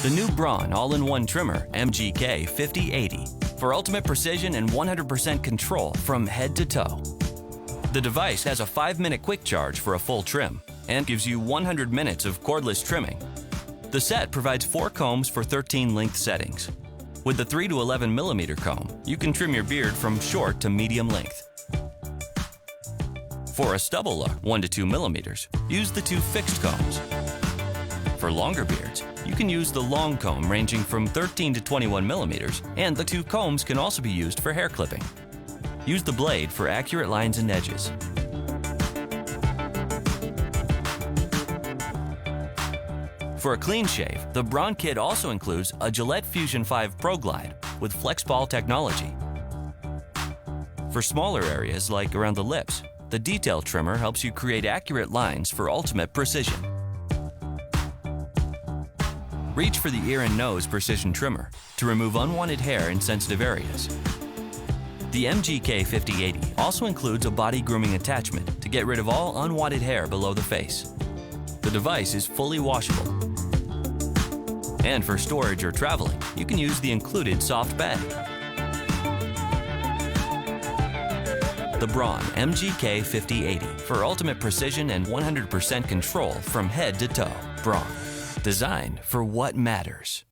The new Braun all-in-one trimmer MGK5080 for ultimate precision and 100% control from head to toe. The device has a 5-minute quick charge for a full trim and gives you 100 minutes of cordless trimming. The set provides 4 combs for 13 length settings. With the 3 to 11 millimeter comb, you can trim your beard from short to medium length. For a stubble look, 1 to 2 millimeters, use the 2 fixed combs. For longer beards, you can use the long comb ranging from 13 to 21 millimeters, and the 2 combs can also be used for hair clipping. Use the blade for accurate lines and edges. For a clean shave, the Braun kit also includes a Gillette Fusion5 ProGlide with Flexball technology. For smaller areas like around the lips, the detail trimmer helps you create accurate lines for ultimate precision. Reach for the ear and nose precision trimmer to remove unwanted hair in sensitive areas. The MGK5080 also includes a body grooming attachment to get rid of all unwanted hair below the face. The device is fully washable. And for storage or traveling, you can use the included soft bag. The Braun MGK5080 for ultimate precision and 100% control from head to toe. Braun, designed for what matters.